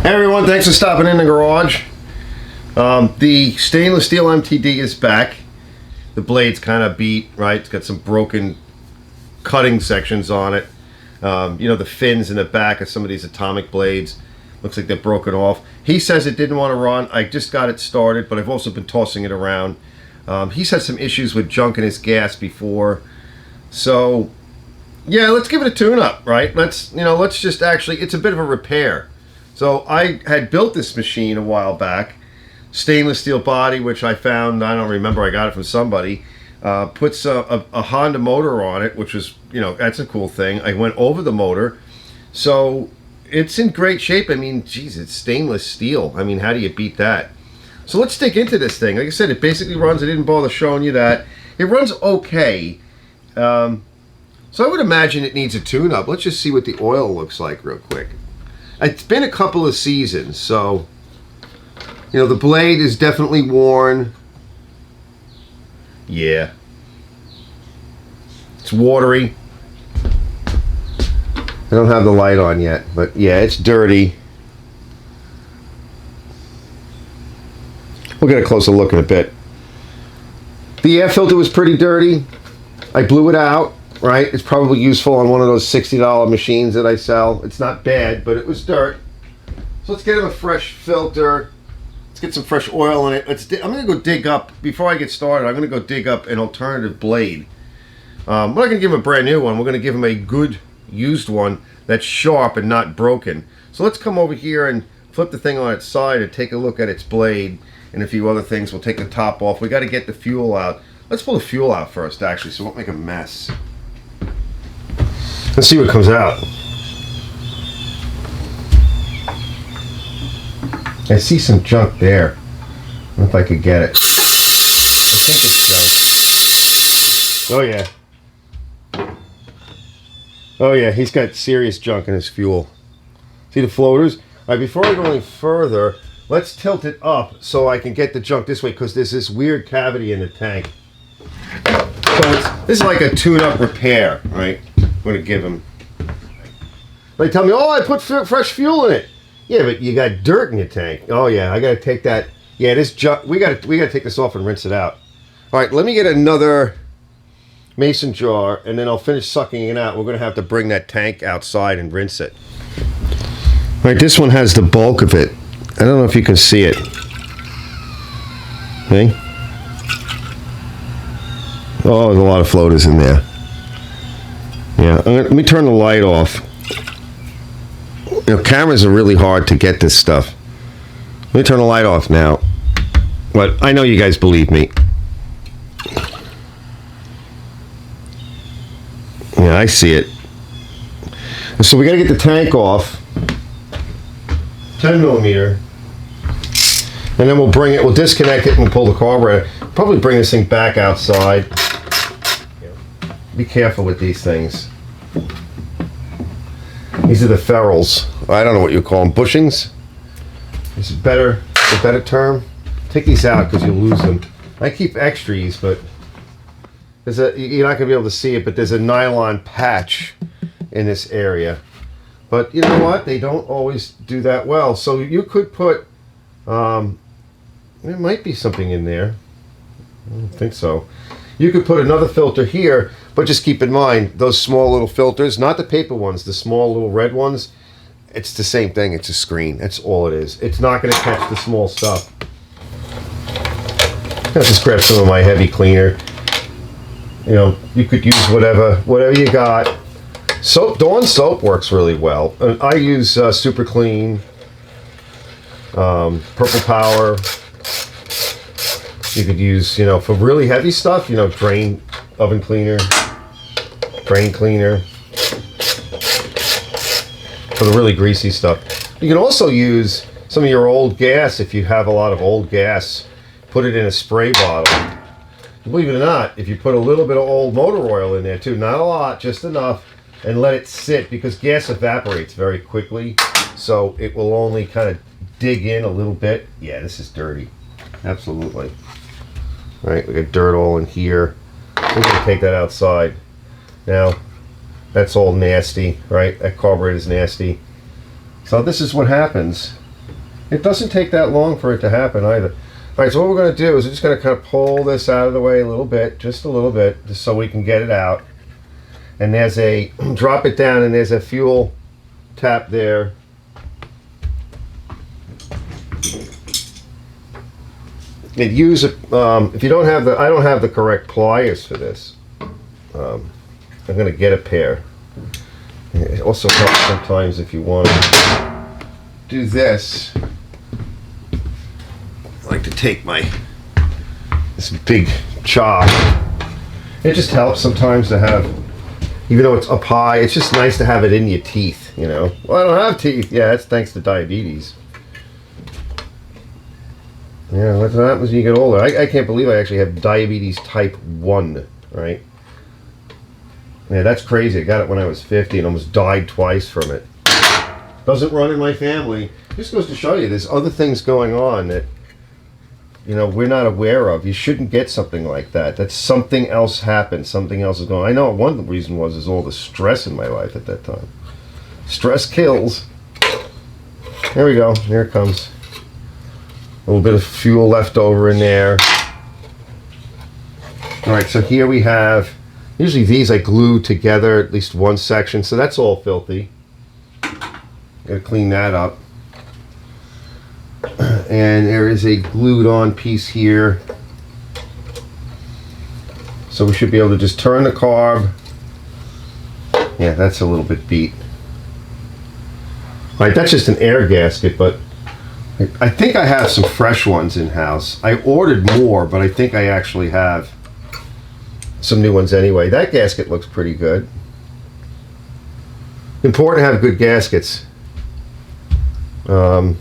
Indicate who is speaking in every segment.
Speaker 1: Hey everyone, thanks for stopping in the garage. The stainless steel MTD is back. The blade's kind of beat, right? It's got some broken cutting sections on it. You know, the fins in the back of some of these atomic blades, looks like they're broken off. He says it didn't want to run. I just got it started, but I've also been tossing it around. He's had some issues with junk in his gas before. So yeah, let's give it a tune-up, right? Let's just actually, it's a bit of a repair. So I had built this machine a while back, stainless steel body, which I found, I don't remember, I got it from somebody. Puts a Honda motor on it, which was, you know, that's a cool thing. I went over the motor, so it's in great shape. I mean, geez, it's stainless steel. I mean, how do you beat that? So let's dig into this thing. Like I said, it basically runs. I didn't bother showing you that. It runs okay. So I would imagine it needs a tune-up. Let's just see what the oil looks like real quick. It's been a couple of seasons, so, you know, the blade is definitely worn. Yeah. It's watery. I don't have the light on yet, but yeah, it's dirty. We'll get a closer look in a bit. The air filter was pretty dirty. I blew it out, right? It's probably useful on one of those $60 machines that I sell. It's not bad, but it was dirt. So let's get him a fresh filter. Let's get some fresh oil in it. I'm going to go dig up, before I get started, I'm going to go dig up an alternative blade. We're not going to give him a brand new one. We're going to give him a good used one that's sharp and not broken. So let's come over here and flip the thing on its side and take a look at its blade and a few other things. We'll take the top off. We got to get the fuel out. Let's pull the fuel out first, actually, so we won't make a mess. Let's see what comes out. I see some junk there. I don't know if I could get it. I think it's junk. Oh yeah. Oh yeah, he's got serious junk in his fuel. See the floaters? All right, before I go any further, let's tilt it up so I can get the junk this way, because there's this weird cavity in the tank. So this is like a tune-up repair, right? I'm going to give him. They tell me, oh, I put fresh fuel in it. Yeah, but you got dirt in your tank. Oh yeah, I got to take that. Yeah, this junk. We got to take this off and rinse it out. All right, let me get another mason jar, and then I'll finish sucking it out. We're going to have to bring that tank outside and rinse it. All right, this one has the bulk of it. I don't know if you can see it. See? Oh, there's a lot of floaters in there. Yeah, let me turn the light off. You know, cameras are really hard to get this stuff. Let me turn the light off now. But I know you guys believe me. Yeah, I see it. So we got to get the tank off. 10 millimeter. And then we'll bring it, we'll disconnect it and we'll pull the carburetor. Probably bring this thing back outside. Be careful with these things. These are the ferrules. I don't know what you call them. Bushings? Is it better? A better term? Take these out because you'll lose them. I keep extras, but you're not going to be able to see it, but there's a nylon patch in this area. But you know what? They don't always do that well. So you could put, there might be something in there. I don't think so. You could put another filter here, but just keep in mind, those small little filters, not the paper ones, the small little red ones, it's the same thing. It's a screen. That's all it is. It's not going to catch the small stuff. I'll just grab some of my heavy cleaner. You know, you could use whatever you got. Soap, Dawn soap works really well. I use Super Clean, Purple Power. You could use, you know, for really heavy stuff, you know, drain oven cleaner, drain cleaner. For the really greasy stuff. You can also use some of your old gas if you have a lot of old gas. Put it in a spray bottle. Believe it or not, if you put a little bit of old motor oil in there too, not a lot, just enough, and let it sit, because gas evaporates very quickly, so it will only kind of dig in a little bit. Yeah, this is dirty. Absolutely. All right, we got dirt all in here. We're going to take that outside. Now, that's all nasty, right? That carburetor is nasty. So this is what happens It doesn't take that long for it to happen either. All right, so what we're going to do is we're just going to kind of pull this out of the way a little bit, just a little bit, just so we can get it out. And there's a, drop it down, and there's a fuel tap there. It use if you don't have the, I don't have the correct pliers for this. I'm going to get a pair. It also helps sometimes if you want to do this. I like to take this big chalk. It just helps sometimes to have, even though it's up high, it's just nice to have it in your teeth, you know. Well, I don't have teeth. Yeah, that's thanks to diabetes. Yeah, what happens when you get older? I can't believe I actually have diabetes type 1, right? Yeah, that's crazy. I got it when I was 50 and almost died twice from it. Doesn't run in my family. Just goes to show you there's other things going on that, you know, we're not aware of. You shouldn't get something like that. That's something else happened. Something else is going on. I know one of the reasons was all the stress in my life at that time. Stress kills. There we go. Here it comes. A little bit of fuel left over in there. All right, so here we have, usually these I glue together, at least one section, so that's all filthy. Gotta clean that up. And there is a glued on piece here. So we should be able to just turn the carb. Yeah, that's a little bit beat. All right, that's just an air gasket, but I think I have some fresh ones in house. I ordered more, but I think I actually have some new ones anyway. That gasket looks pretty good. Important to have good gaskets. All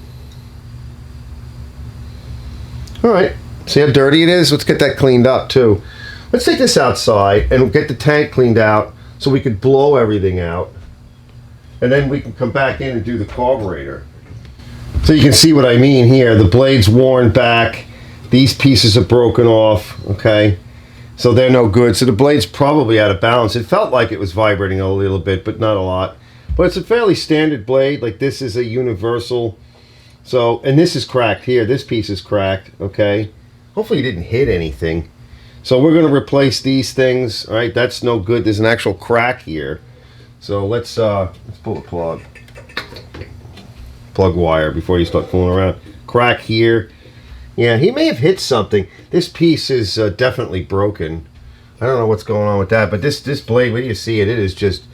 Speaker 1: right, see how dirty it is? Let's get that cleaned up too. Let's take this outside and get the tank cleaned out so we could blow everything out. And then we can come back in and do the carburetor. So you can see what I mean here. The blade's worn back. These pieces are broken off, okay? So they're no good. So the blade's probably out of balance. It felt like it was vibrating a little bit, but not a lot. But it's a fairly standard blade. Like this is a universal. So, and this is cracked here. This piece is cracked, okay? Hopefully you didn't hit anything. So we're going to replace these things, all right? That's no good. There's an actual crack here. So let's pull the plug. Plug wire before you start fooling around. Crack here. Yeah, he may have hit something. This piece is definitely broken. I don't know what's going on with that, but this blade, where do you see it? It is just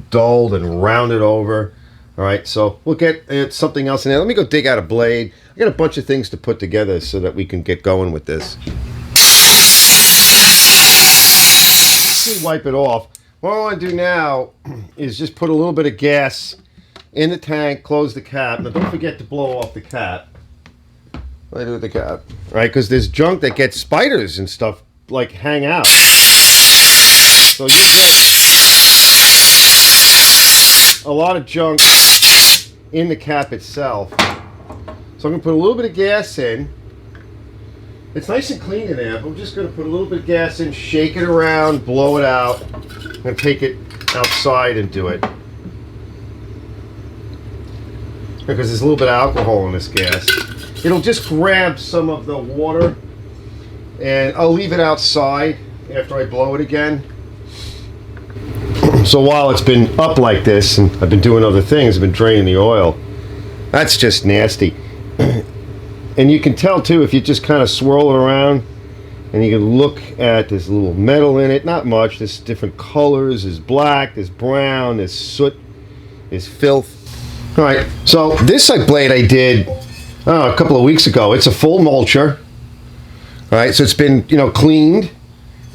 Speaker 1: dulled and rounded over. All right, so we'll get something else in there. Let me go dig out a blade. I got a bunch of things to put together so that we can get going with this. Let me wipe it off. What I want to do now is just put a little bit of gas in the tank, close the cap. Now don't forget to blow off the cap. What do I do with the cap? Right, because there's junk that gets spiders and stuff like hang out. So you get a lot of junk in the cap itself. So I'm going to put a little bit of gas in. It's nice and clean in there, but I'm just going to put a little bit of gas in, shake it around, blow it out. I'm going to take it outside and do it. Because there's a little bit of alcohol in this gas. It'll just grab some of the water, and I'll leave it outside after I blow it again. So while it's been up like this, and I've been doing other things, I've been draining the oil. That's just nasty. And you can tell too if you just kind of swirl it around, and you can look at this little metal in it. Not much. There's different colors. There's black, there's brown, there's soot, there's filth. All right, so this blade I did a couple of weeks ago. It's a full mulcher. All right, so it's been, you know, cleaned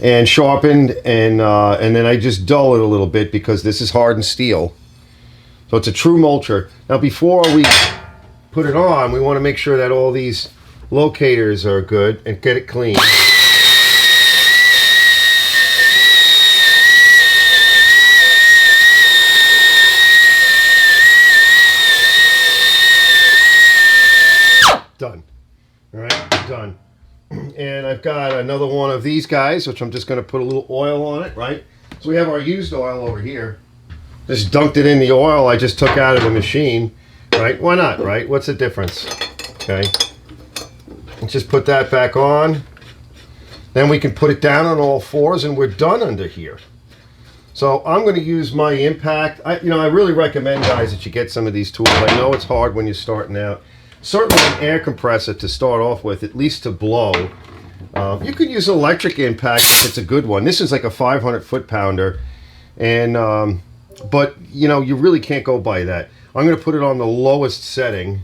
Speaker 1: and sharpened, and then I just dull it a little bit because this is hardened steel. So it's a true mulcher. Now before we put it on, we want to make sure that all these locators are good and get it clean. Done. All right, done. And I've got another one of these guys, which I'm just going to put a little oil on it, right? So we have our used oil over here. Just dunked it in the oil I just took out of the machine, right? Why not, right? What's the difference? Okay. Let's just put that back on. Then we can put it down on all fours and we're done under here. So I'm going to use my impact. I really recommend, guys, that you get some of these tools. I know it's hard when you're starting out. Certainly an air compressor to start off with, at least to blow. You could use electric impact if it's a good one. This is like a 500 foot-pounder. And, but, you really can't go by that. I'm going to put it on the lowest setting.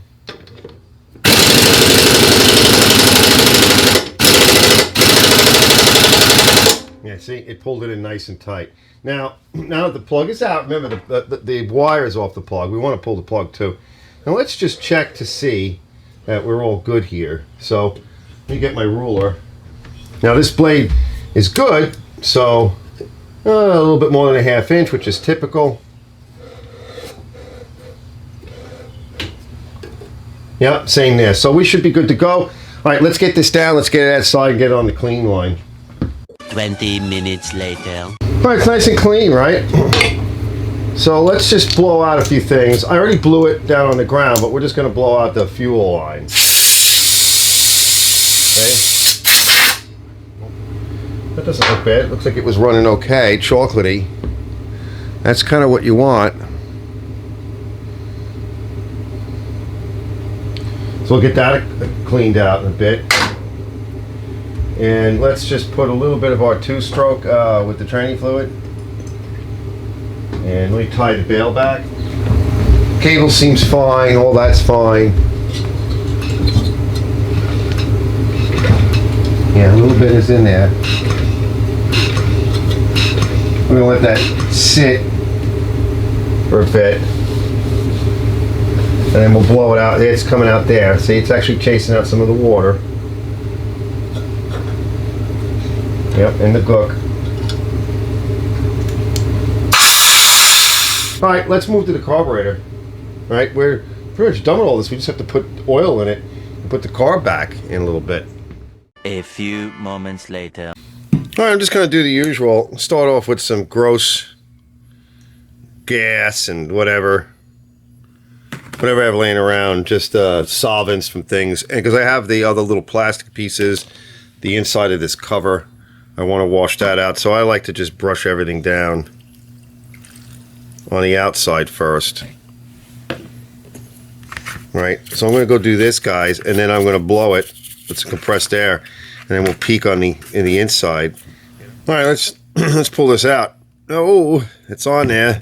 Speaker 1: Yeah, see, it pulled it in nice and tight. Now that the plug is out, remember the wire is off the plug. We want to pull the plug too. Now let's just check to see that we're all good here. So let me get my ruler. Now this blade is good, so a little bit more than a 1/2 inch, which is typical. Yep, same there. So we should be good to go. All right, let's get this down. Let's get it outside and get it on the clean line.
Speaker 2: 20 minutes later.
Speaker 1: All right, it's nice and clean, right? So let's just blow out a few things. I already blew it down on the ground, but we're just going to blow out the fuel line. Okay. That doesn't look bad. It looks like it was running okay, chocolatey. That's kind of what you want. So we'll get that cleaned out in a bit. And let's just put a little bit of our 2-stroke with the training fluid. And let me tie the bail back. Cable seems fine, all that's fine. Yeah, a little bit is in there. We're gonna let that sit for a bit. And then we'll blow it out. It's coming out there. See, it's actually chasing out some of the water. Yep, in the gook. All right, let's move to the carburetor. All right, we're pretty much done with all this. We just have to put oil in it and put the carb back in a little bit.
Speaker 2: A few moments later.
Speaker 1: All right, I'm just going to do the usual. Start off with some gross gas and whatever I have laying around, just solvents from things. And because I have the other little plastic pieces, the inside of this cover, I want to wash that out. So I like to just brush everything down on the outside first. Right, so I'm going to go do this, guys, and then I'm going to blow it with some compressed air, and then we'll peek on the inside. All right, let's pull this out. Oh, it's on there.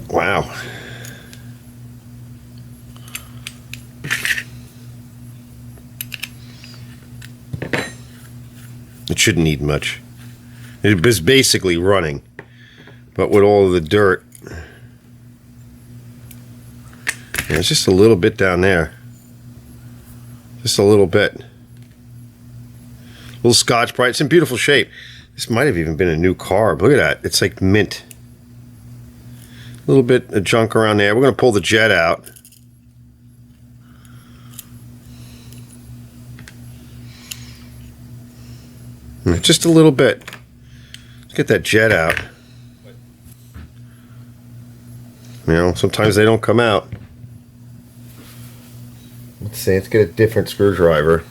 Speaker 1: Wow. It shouldn't need much. It is basically running, but with all of the dirt. Yeah, it's just a little bit down there. Just a little bit. Little Scotch-Brite. It's in beautiful shape. This might have even been a new carb. Look at that. It's like mint. A little bit of junk around there. We're going to pull the jet out. Just a little bit. Let's get that jet out. Sometimes they don't come out. Let's see, let's get a different screwdriver.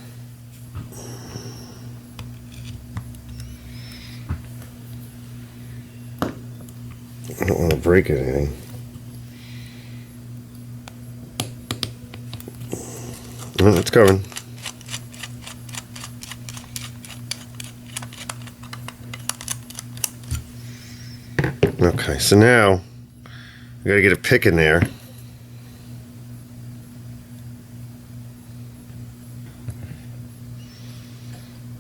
Speaker 1: I don't want to break anything. Well, it's coming. Okay, so now we got to get a pick in there.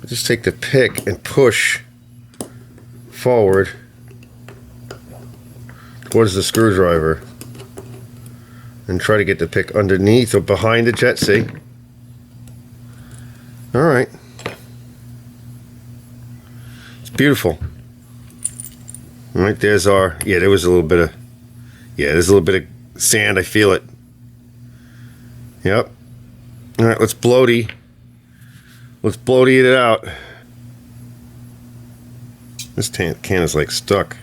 Speaker 1: Just take the pick and push forward towards the screwdriver and try to get the pick underneath or behind the jet, see? All right. It's beautiful. All right, there's our, there was a little bit of, there's a little bit of sand, I feel it. Yep. All right, let's bloaty it out. This can is like stuck.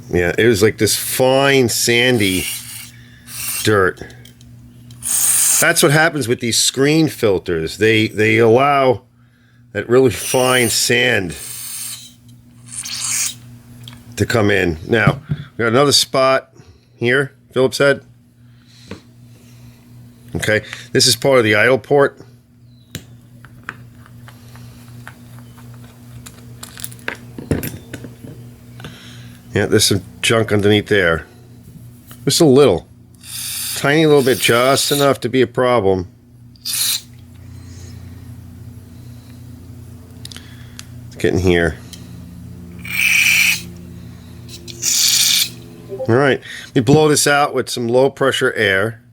Speaker 1: Yeah, it was like this fine sandy dirt. That's what happens with these screen filters. They allow that really fine sand to come in. Now, we got another spot here, Phillips head. Okay, this is part of the idle port. Yeah, there's some junk underneath there. Just a little. Tiny little bit, just enough to be a problem. Let's get in here. All right, let me blow this out with some low pressure air.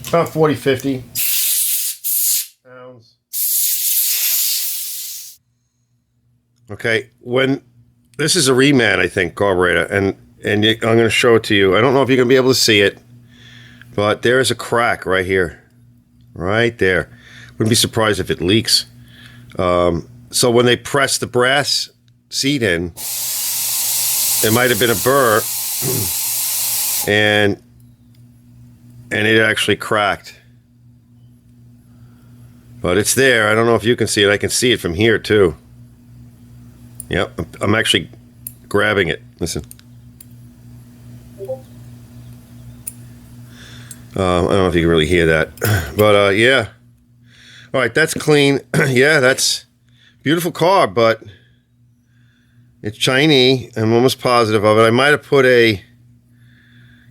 Speaker 1: About 40, 50 pounds. Okay, when this is a reman, I think, carburetor, and I'm going to show it to you. I don't know if you're going to be able to see it, but there is a crack right here, right there. Wouldn't be surprised if it leaks. So when they press the brass seat in, it might have been a burr, and it actually cracked. But it's there. I don't know if you can see it. I can see it from here too. Yep, I'm actually grabbing it. Listen. I don't know if you can really hear that, but yeah. All right, that's clean. Yeah, that's beautiful car, but it's shiny. I'm almost positive of it. I might have put a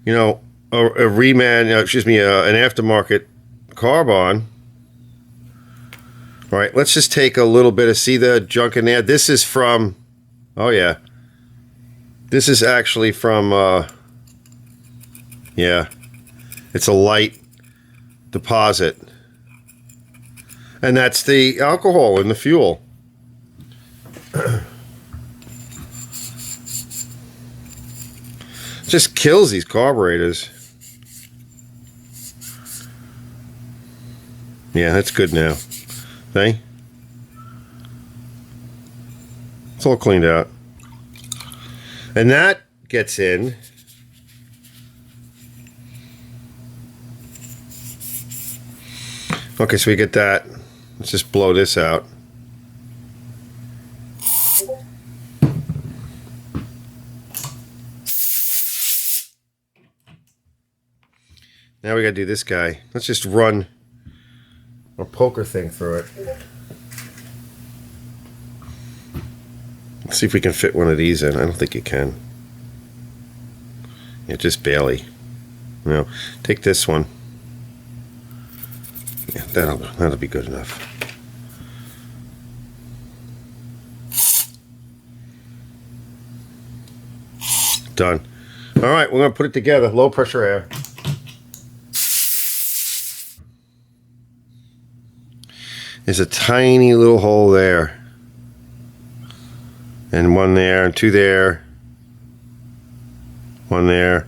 Speaker 1: reman, excuse me, an aftermarket carb on. All right, let's just take a little bit of, see the junk in there? This is from, oh yeah. This is actually from, yeah. It's a light deposit. And that's the alcohol in the fuel. Just kills these carburetors. Yeah, that's good now. See? It's all cleaned out. And that gets in. Okay, so we get that. Let's just blow this out. Now we gotta do this guy. Let's just run our poker thing through it. Let's see if we can fit one of these in. I don't think you can. Yeah, just barely. No, take this one. Yeah, that'll be good enough. Done. All right, we're gonna put it together. Low pressure air. There's a tiny little hole there. And one there, and two there. One there.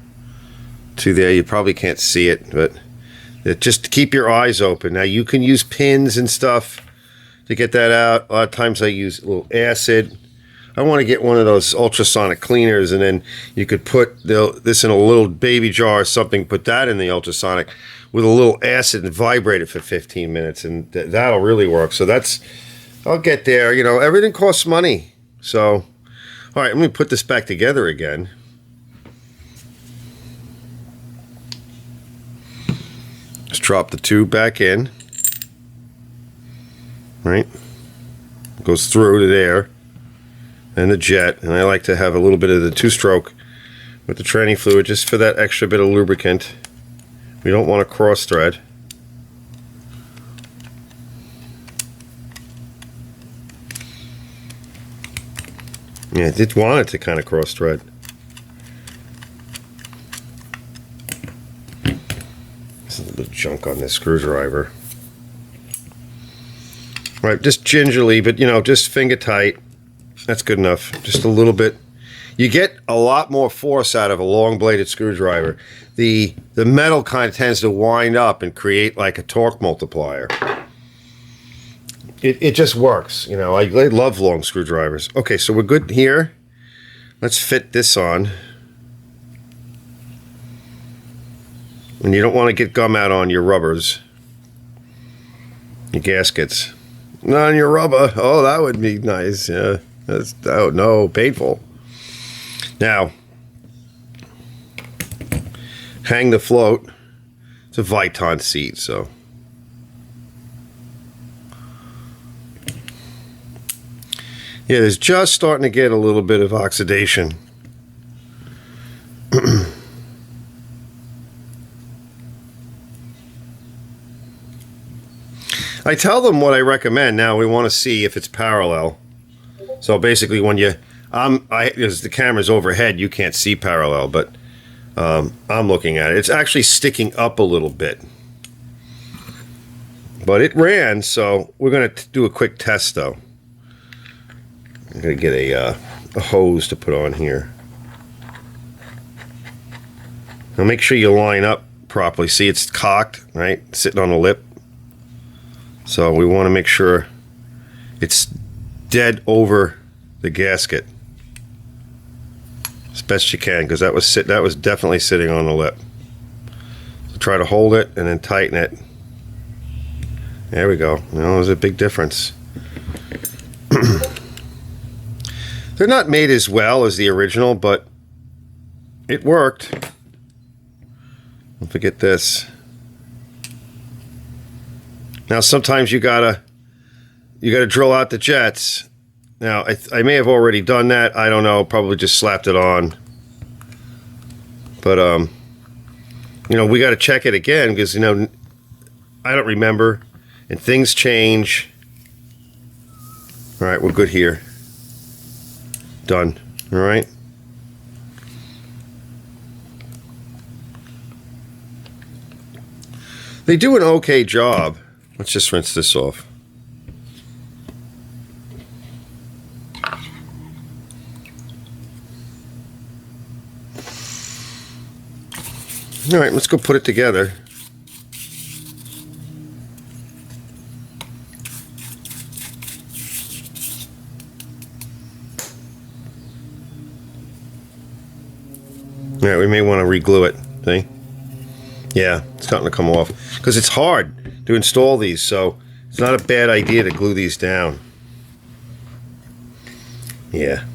Speaker 1: Two there. You probably can't see it, but just keep your eyes open. Now you can use pins and stuff to get that out. A lot of times I use a little acid. I want to get one of those ultrasonic cleaners, and then you could put this in a little baby jar or something, put that in the ultrasonic with a little acid and vibrate it for 15 minutes, and that'll really work. So I'll get there. You know, everything costs money. So, all right, let me put this back together again. Just drop the tube back in. Right? It goes through to there. And the jet. And I like to have a little bit of the two-stroke with the tranny fluid just for that extra bit of lubricant. We don't want to cross thread. Yeah, I did want it to kind of cross thread. There's a little bit of junk on this screwdriver. Right, just gingerly, but just finger tight. That's good enough. Just a little bit. You get a lot more force out of a long bladed screwdriver. The metal kind of tends to wind up and create like a torque multiplier. it just works. You know, I love long screwdrivers. Okay, so we're good here. Let's fit this on. And you don't want to get gum out on your rubbers, your gaskets. Not on your rubber. Oh, that would be nice. Yeah, that's, oh no, painful. Now, hang the float. It's a Viton seat, so. Yeah, there's just starting to get a little bit of oxidation. I tell them what I recommend. Now we want to see if it's parallel. So basically, when you, as the camera's overhead, you can't see parallel, but I'm looking at it. It's actually sticking up a little bit, but it ran. So we're going to do a quick test, though. I'm going to get a hose to put on here. Now make sure you line up properly. See, it's cocked, right? Sitting on the lip. So we want to make sure it's dead over the gasket as best you can, because that was definitely sitting on the lip. So try to hold it and then tighten it. There we go. Now there's a big difference. They're not made as well as the original, but it worked. Don't forget this. Now sometimes you gotta drill out the jets. Now I may have already done that. I don't know. Probably just slapped it on. But you know, we got to check it again because, you know, I don't remember, and things change. All right, we're good here. Done. All right. They do an okay job. Let's just rinse this off. All right, let's go put it together. All right, we may want to re-glue it. See? Yeah, it's starting to come off because it's hard to install these, so it's not a bad idea to glue these down. Yeah.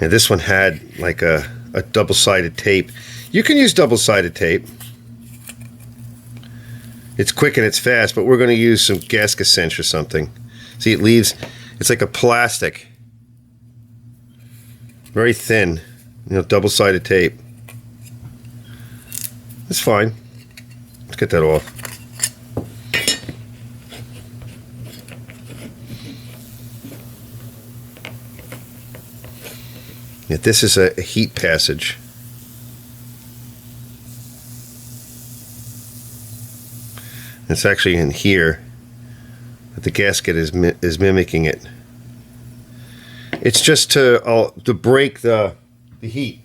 Speaker 1: And this one had like a double-sided tape. You can use double-sided tape. It's quick and it's fast, but we're going to use some gasket cinch or something. See, it leaves, it's like a plastic. Very thin, you know, double-sided tape. It's fine. Let's get that off. Yeah, this is a heat passage. It's actually in here, but the gasket is mimicking it. It's just to break the heat,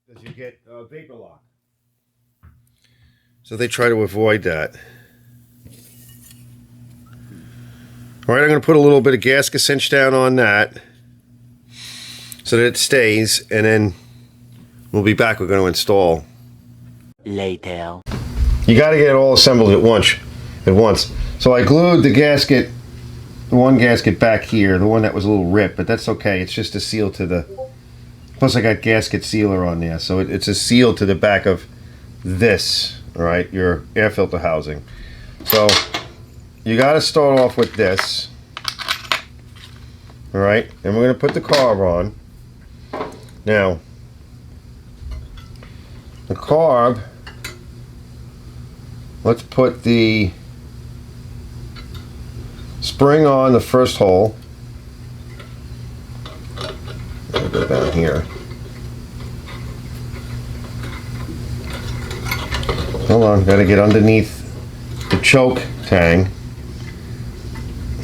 Speaker 1: because you get vapor lock. So they try to avoid that. All right, I'm going to put a little bit of gasket cinch down on that so that it stays, and then we'll be back. We're going to install.
Speaker 2: Later.
Speaker 1: You got to get it all assembled at once. So I glued the gasket, the one gasket back here, the one that was a little ripped, but that's okay. It's just a seal to the. Plus, I got gasket sealer on there, so it's a seal to the back of this. All right, your air filter housing. So you got to start off with this. All right, and we're going to put the carb on. Now, the carb. Let's put the spring on the first hole. I'll go down here. Hold on, gotta get underneath the choke tang.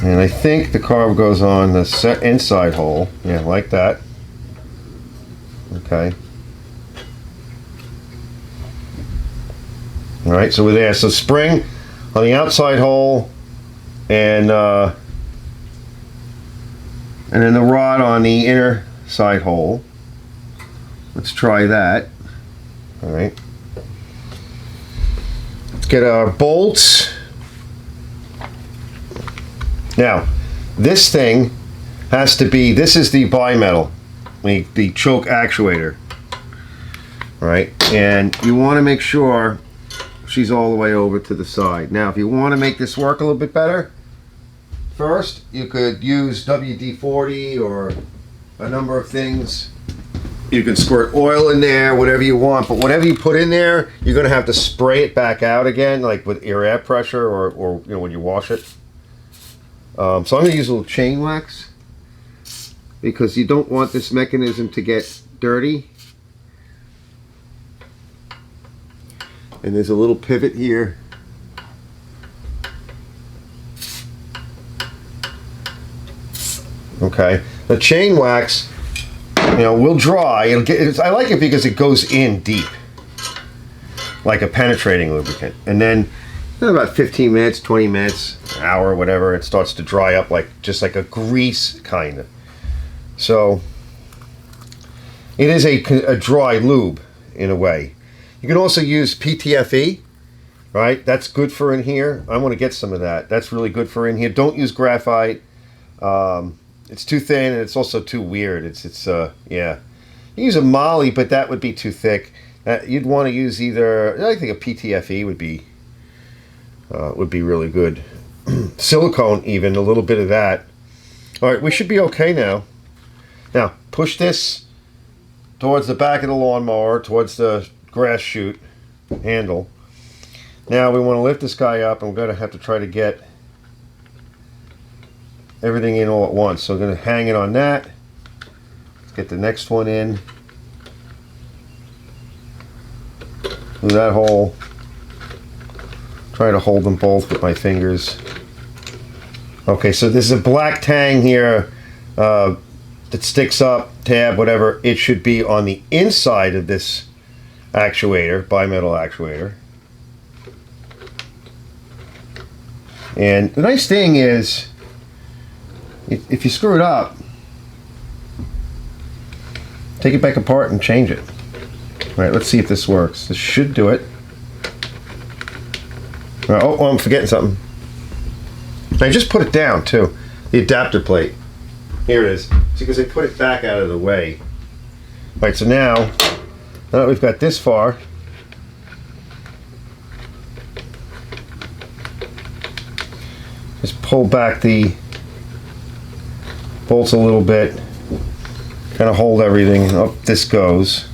Speaker 1: And I think the carb goes on the inside hole. Yeah, like that. Okay. All right, so we're there. So spring on the outside hole, and then the rod on the inner side hole. Let's try that. All right. Let's get our bolts. Now, this thing has to be, this is the bimetal, the choke actuator. All right, and you want to make sure she's all the way over to the side. Now, if you want to make this work a little bit better, first you could use WD-40 or a number of things. You can squirt oil in there, whatever you want, but whatever you put in there, you're going to have to spray it back out again, like with air pressure or you know, when you wash it. So I'm going to use a little chain wax because you don't want this mechanism to get dirty. And there's a little pivot here. Okay, the chain wax, you know, will dry. I like it because it goes in deep, like a penetrating lubricant. And then in about 15 minutes, 20 minutes, an hour, whatever, it starts to dry up like just like a grease kind of. So it is a dry lube in a way. You can also use PTFE, right? That's good for in here. I want to get some of that. That's really good for in here. Don't use graphite. It's too thin and it's also too weird. Yeah. You use a moly, but that would be too thick. You'd want to use either, I think a PTFE would be really good. Silicone even, a little bit of that. All right, we should be okay now. Now, push this towards the back of the lawnmower, towards the grass chute handle. Now we want to lift this guy up, and we're going to have to try to get everything in all at once. So we're going to hang it on that. Let's get the next one in through that hole. Try to hold them both with my fingers. Okay, so this is a black tang here that sticks up, tab, whatever. It should be on the inside of this actuator, bimetal actuator. And the nice thing is, if you screw it up, take it back apart and change it. All right, let's see if this works. This should do it. All right, oh, I'm forgetting something. I just put it down too, the adapter plate. Here it is. See, because they put it back out of the way. All right, so now that we've got this far, just pull back the bolts a little bit, kind of hold everything. Up this goes.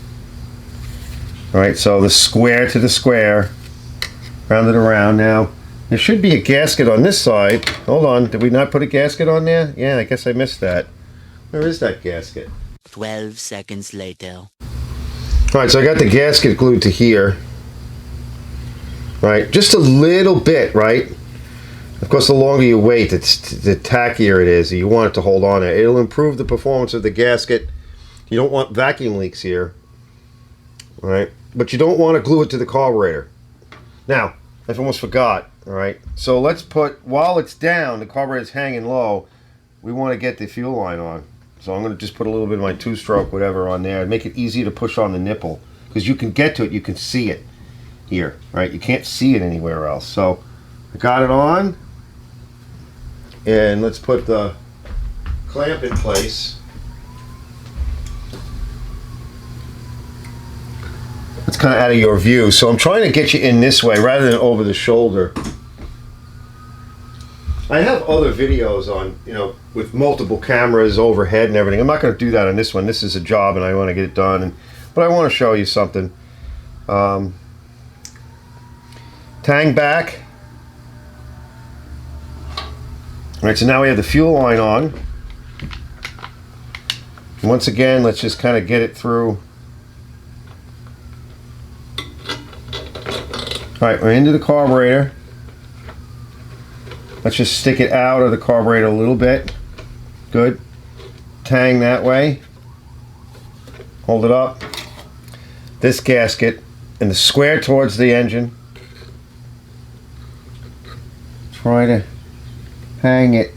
Speaker 1: All right, so the square to the square, round it around. Now there should be a gasket on this side. Hold on, did we not put a gasket on there? Yeah, I guess I missed that. Where is that gasket?
Speaker 2: 12 seconds later.
Speaker 1: Alright, so I got the gasket glued to here. Right, just a little bit, right? Of course, the longer you wait, the tackier it is. You want it to hold on there. It'll improve the performance of the gasket. You don't want vacuum leaks here. Alright, but you don't want to glue it to the carburetor. Now, I almost forgot. Alright, so let's put, while it's down, the carburetor's hanging low, we want to get the fuel line on. So I'm going to just put a little bit of my two-stroke whatever on there and make it easy to push on the nipple. Because you can get to it, you can see it here, right? You can't see it anywhere else. So I got it on. And let's put the clamp in place. It's kind of out of your view. So I'm trying to get you in this way rather than over the shoulder. I have other videos on, you know, with multiple cameras overhead and everything. I'm not going to do that on this one. This is a job and I want to get it done. But I want to show you something. Tang back. All right, so now we have the fuel line on. And once again, let's just kind of get it through. All right, we're into the carburetor. Let's just stick it out of the carburetor a little bit. Good. Tang that way. Hold it up. This gasket and the square towards the engine. try to hang it,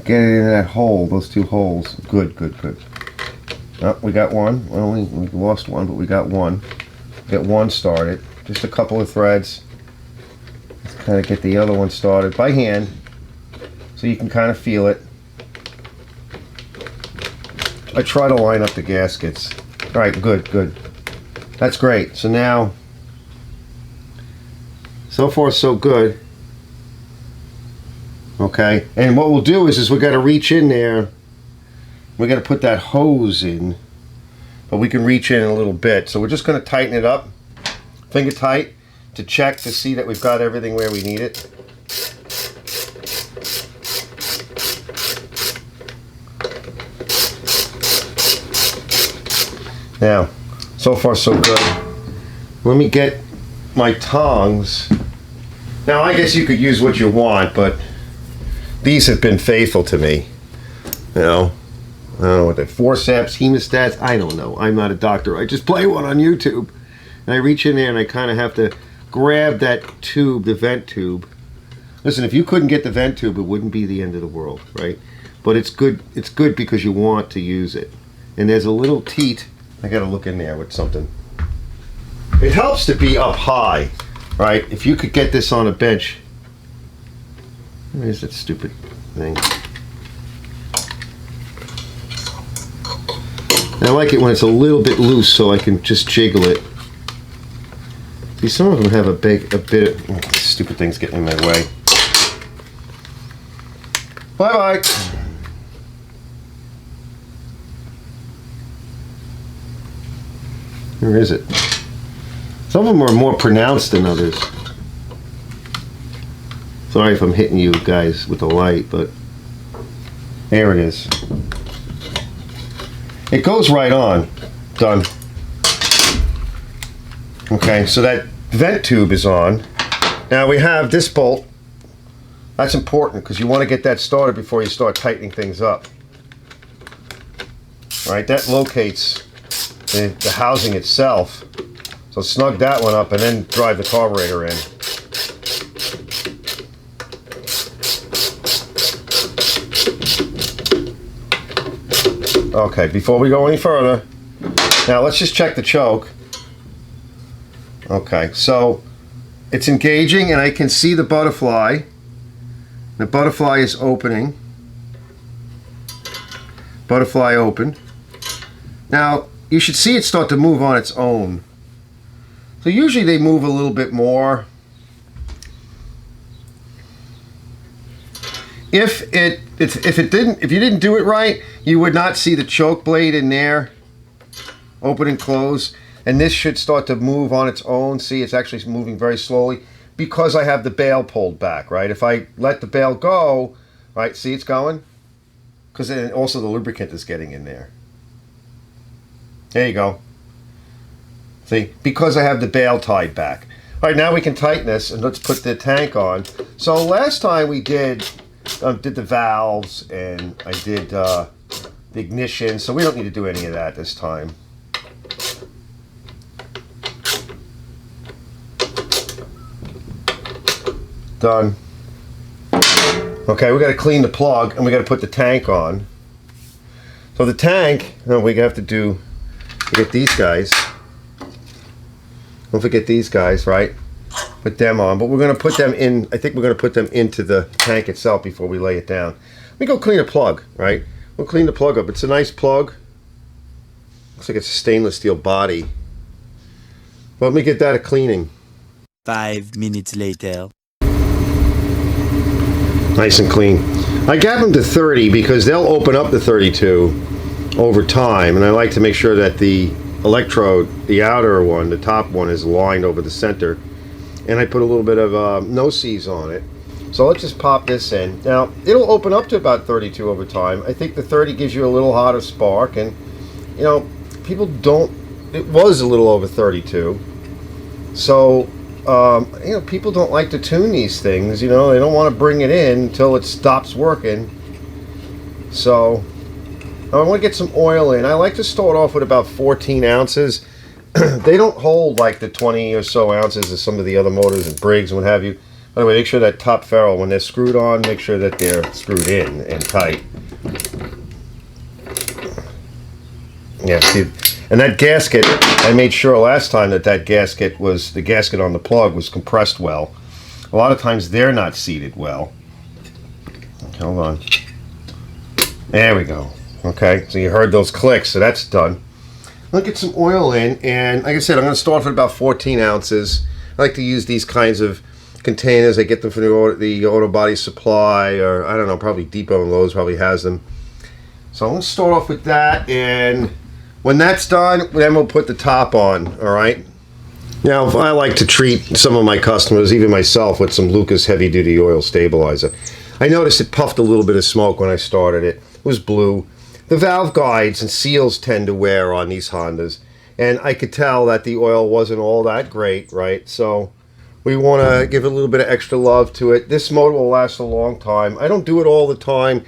Speaker 1: get it in that hole, those two holes. Good, good, good. Oh, we got one. Well, we lost one, but we got one. Get one started. Just a couple of threads. Let's kind of get the other one started by hand, so you can kind of feel it. I try to line up the gaskets. All right, good, good. That's great. So now, so far so good. Okay, and what we'll do is we got to reach in there. We got to put that hose in, but we can reach in a little bit. So we're just going to tighten it up, finger tight, to check to see that we've got everything where we need it. Now, so far so good. Let me get my tongs. Now, I guess you could use what you want, but these have been faithful to me. You know, I don't know what they're, forceps, hemostats, I don't know. I'm not a doctor. I just play one on YouTube. And I reach in there and I kind of have to grab that tube, the vent tube. Listen, if you couldn't get the vent tube, it wouldn't be the end of the world, right? But it's good because you want to use it. And there's a little teat. I got to look in there with something. It helps to be up high, right? If you could get this on a bench. Where's that stupid thing? And I like it when it's a little bit loose so I can just jiggle it. See, some of them have a bit of, this stupid thing's getting in my way. Bye-bye. Where is it? Some of them are more pronounced than others. Sorry if I'm hitting you guys with the light, but there it is. It goes right on. Done. Okay, so that vent tube is on. Now we have this bolt. That's important because you want to get that started before you start tightening things up. All right, that locates the housing itself. So snug that one up and then drive the carburetor in. Okay, before we go any further, now let's just check the choke. Okay, so it's engaging and I can see the butterfly. The butterfly is opening. Butterfly open. Now, you should see it start to move on its own. So usually they move a little bit more. If you didn't do it right, you would not see the choke blade in there open and close, and this should start to move on its own. See, it's actually moving very slowly because I have the bail pulled back, right? If I let the bail go, right, see it's going? Because then also the lubricant is getting in there. There you go. See, because I have the bail tied back. All right, now we can tighten this and let's put the tank on. So last time we did the valves and I did the ignition, so we don't need to do any of that this time. Done. Okay, we got to clean the plug and we got to put the tank on. So the tank, we have to do, get these guys. Don't forget these guys, right? Put them on, but we're going to put them in, I think we're going to put them into the tank itself before we lay it down. Let me go clean a plug, right? We'll clean the plug up. It's a nice plug. Looks like it's a stainless steel body. Well, let me get that a cleaning.
Speaker 2: 5 minutes later.
Speaker 1: Nice and clean. I got them to 30 because they'll open up to 32 over time, and I like to make sure that the electrode, the outer one, the top one, is lined over the center. And I put a little bit of no-sees on it. So let's just pop this in. Now, it'll open up to about 32 over time. I think the 30 gives you a little hotter spark, and, you know, people don't, it was a little over 32. So, you know, people don't like to tune these things, you know, they don't want to bring it in until it stops working. So, I want to get some oil in. I like to start off with about 14 ounces. They don't hold like the 20 or so ounces of some of the other motors and Briggs and what have you, By the way, make sure that top ferrule, when they're screwed on, make sure that they're screwed in and tight. Yeah, see, and that gasket, I made sure last time that the gasket on the plug was compressed well. A lot of times they're not seated well. Hold on. There we go. Okay, so you heard those clicks, so that's done. I'll get some oil in, and like I said, I'm going to start with about 14 ounces. I like to use these kinds of containers. I get them from the Auto Body Supply, or I don't know, probably Depot and Lowe's probably has them. So I'm going to start off with that, and when that's done, then we'll put the top on, all right? Now, I like to treat some of my customers, even myself, with some Lucas Heavy Duty Oil Stabilizer. I noticed it puffed a little bit of smoke when I started it. It was blue. The valve guides and seals tend to wear on these Hondas, and I could tell that the oil wasn't all that great, right? So we want to give a little bit of extra love to it. This motor will last a long time. I don't do it all the time.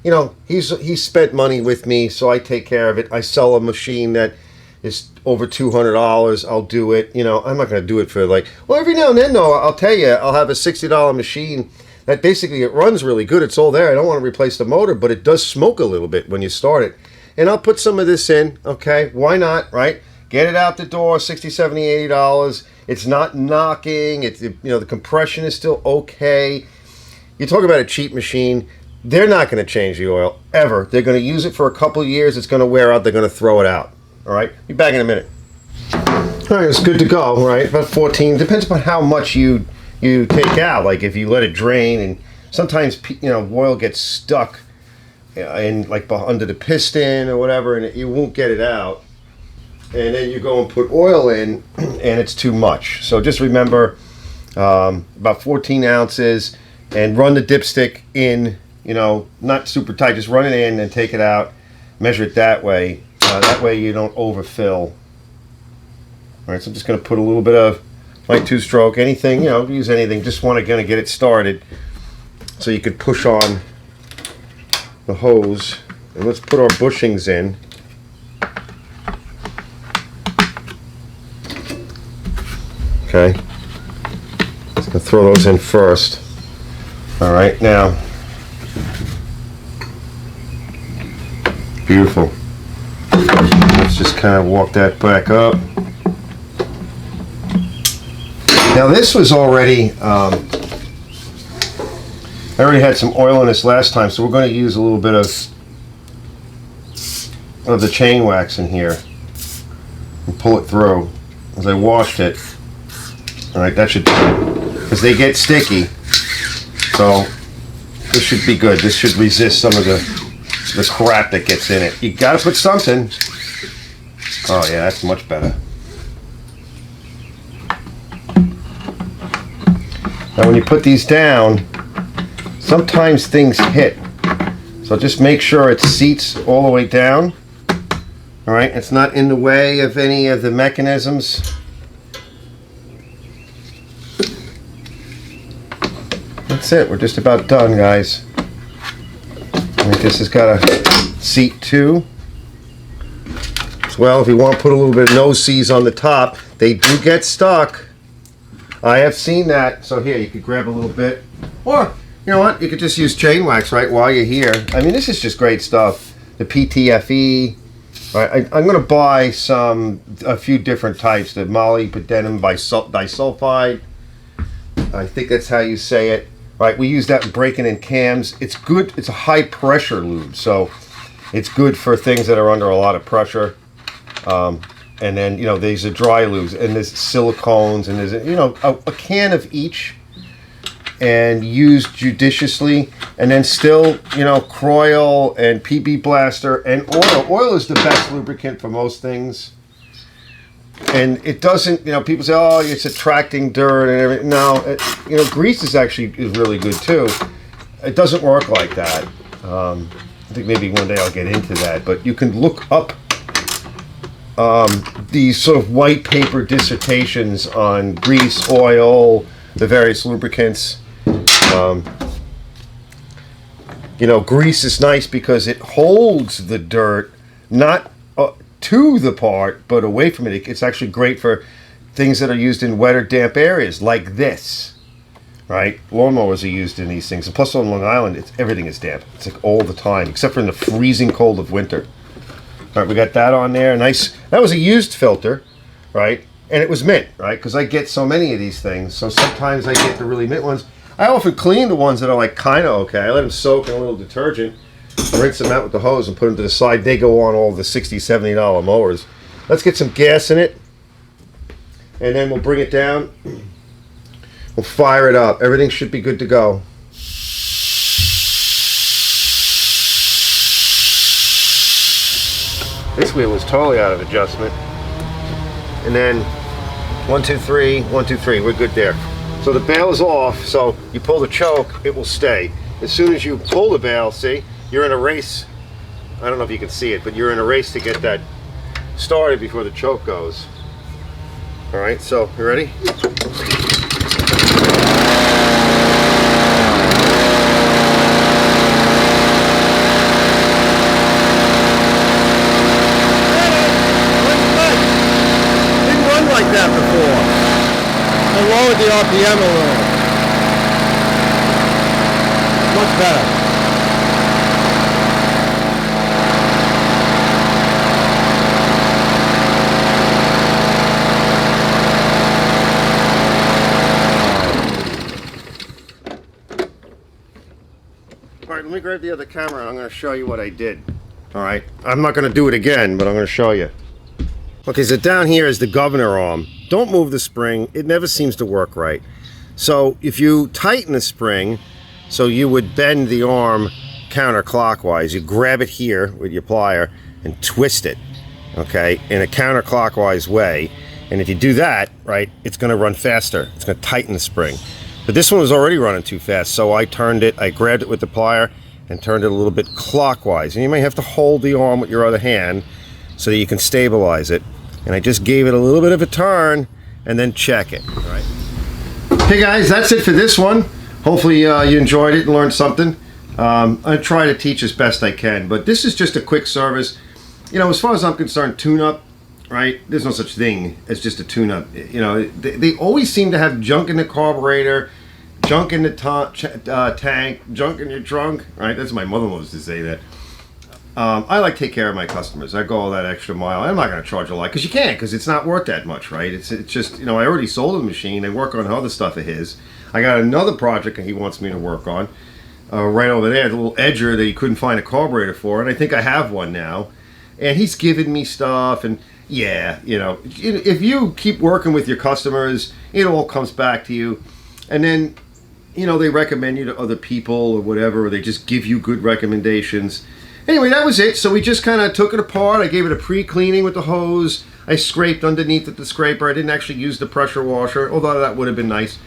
Speaker 1: You know, he's spent money with me, so I take care of it. I sell a machine that is over $200. I'll do it. You know, I'm not going to do it for like, well, every now and then, though, I'll tell you, I'll have a $60 machine that basically it runs really good. It's all there. I don't want to replace the motor, but it does smoke a little bit when you start it. And I'll put some of this in, okay? Why not, right? Get it out the door, $60, $70, $80. It's not knocking. You know, the compression is still okay. You talk about a cheap machine. They're not going to change the oil, ever. They're going to use it for a couple of years. It's going to wear out. They're going to throw it out. All right? Be back in a minute. All right, it's good to go, right? About 14. Depends upon how much you take out. Like if you let it drain, and sometimes, you know, oil gets stuck in like under the piston or whatever, and you won't get it out. And then you go and put oil in, and it's too much. So just remember about 14 ounces, and run the dipstick in. You know, not super tight, just run it in and take it out, measure it that way. That way you don't overfill. All right, so I'm just going to put a little bit of like 2-stroke, anything, you know, use anything. Just want to kind of get it started so you could push on the hose. And let's put our bushings in. Okay, just going to throw those in first. All right, now. Beautiful. Let's just kind of walk that back up. Now this was already, I already had some oil in this last time, so we're going to use a little bit of the chain wax in here and pull it through as I washed it. All right, that should, because they get sticky, so this should be good. This should resist some of the crap that gets in it. You gotta put something. Oh yeah, that's much better. Now when you put these down, sometimes things hit. So just make sure it seats all the way down. All right, it's not in the way of any of the mechanisms. That's it, we're just about done, guys. I think this has got a seat too. As well, if you want to put a little bit of nose C's on the top, they do get stuck. I have seen that. So here, you could grab a little bit. Or, you know what, you could just use chain wax right while you're here. I mean, this is just great stuff. The PTFE. Right, I'm going to buy a few different types. The molybdenum disulfide. I think that's how you say it. Right, we use that in breaking in cams. It's good. It's a high pressure lube, so it's good for things that are under a lot of pressure. And then, you know, these are dry lubes, and there's silicones, and there's, you know, a can of each, and used judiciously. And then still, you know, Croil and PB Blaster and oil. Oil is the best lubricant for most things. And it doesn't, you know, people say, oh, it's attracting dirt and everything. No, you know, grease is really good too. It doesn't work like that. I think maybe one day I'll get into that. But you can look up these sort of white paper dissertations on grease, oil, the various lubricants. You know, grease is nice because it holds the dirt, not to the part, but away from it. It's actually great for things that are used in wet or damp areas like this. right? Lawnmowers are used in these things. And plus on Long Island, everything is damp. It's like all the time, except for in the freezing cold of winter. All right, we got that on there. Nice. That was a used filter, right? And it was mint, right? Because I get so many of these things. So sometimes I get the really mint ones. I often clean the ones that are like kind of okay. I let them soak in a little detergent, rinse them out with the hose, and put them to the side. They go on all the $60, $70 mowers. Let's get some gas in it, and then we'll bring it down. We'll fire it up. Everything should be good to go. This wheel was totally out of adjustment. And then 1, 2, 3, 1, 2, 3. We're good there. So the bail is off, so you pull the choke, it will stay. As soon as you pull the bail, see, you're in a race. I don't know if you can see it, but you're in a race to get that started before the choke goes. All right, so you ready? Didn't run like that before. I lowered the RPM a little. Much better. All right, let me grab the other camera and I'm going to show you what I did. All right, I'm not going to do it again, but I'm going to show you. Okay, so down here is the governor arm. Don't move the spring. It never seems to work right. So if you tighten the spring, so you would bend the arm counterclockwise. You grab it here with your plier and twist it, okay, in a counterclockwise way. And if you do that, right, it's going to run faster. It's going to tighten the spring. But this one was already running too fast, so I grabbed it with the plier and turned it a little bit clockwise. And you may have to hold the arm with your other hand so that you can stabilize it. And I just gave it a little bit of a turn and then check it. All right. Hey guys, that's it for this one. Hopefully you enjoyed it and learned something. I try to teach as best I can, but this is just a quick service. You know, as far as I'm concerned, tune-up, right? There's no such thing as just a tune-up. You know, they always seem to have junk in the carburetor, junk in the tank, junk in your trunk, right? That's what my mother loves to say that. I like to take care of my customers. I go all that extra mile. I'm not going to charge a lot because you can't, because it's not worth that much, right? It's just, you know, I already sold the machine. I work on other stuff of his. I got another project that he wants me to work on right over there, the little edger that he couldn't find a carburetor for, and I think I have one now. And he's giving me stuff, and yeah, you know, if you keep working with your customers, it all comes back to you. And then, you know, they recommend you to other people or whatever, or they just give you good recommendations. Anyway, that was it. So we just kind of took it apart. I gave it a pre-cleaning with the hose. I scraped underneath with the scraper. I didn't actually use the pressure washer, although that would have been nice.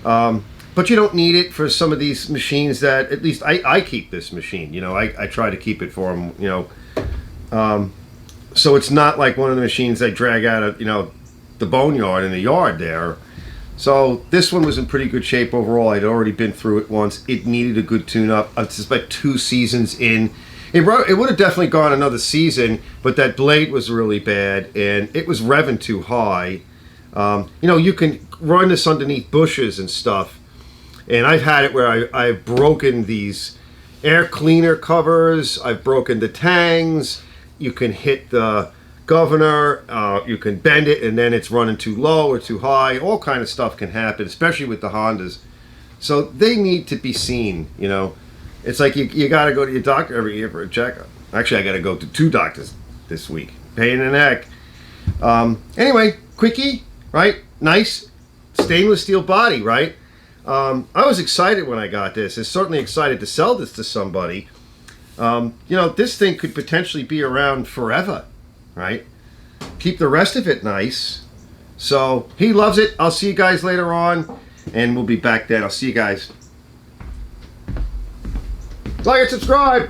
Speaker 1: But you don't need it for some of these machines that, at least I keep this machine. You know, I try to keep it for them, you know. So it's not like one of the machines I drag out of, you know, the boneyard in the yard there. So this one was in pretty good shape overall. I'd already been through it once. It needed a good tune-up. It's just about 2 seasons in. It would have definitely gone another season, but that blade was really bad, and it was revving too high. You know, you can run this underneath bushes and stuff, and I've had it where I've broken these air cleaner covers, I've broken the tangs, you can hit the governor, you can bend it, and then it's running too low or too high. All kind of stuff can happen, especially with the Hondas. So they need to be seen, you know. It's like you got to go to your doctor every year for a checkup. Actually, I got to go to 2 doctors this week. Pain in the neck. Anyway, quickie, right? Nice stainless steel body, right? I was excited when I got this. I'm certainly excited to sell this to somebody. You know, this thing could potentially be around forever, right? Keep the rest of it nice. So he loves it. I'll see you guys later on, and we'll be back then. I'll see you guys. Like and subscribe.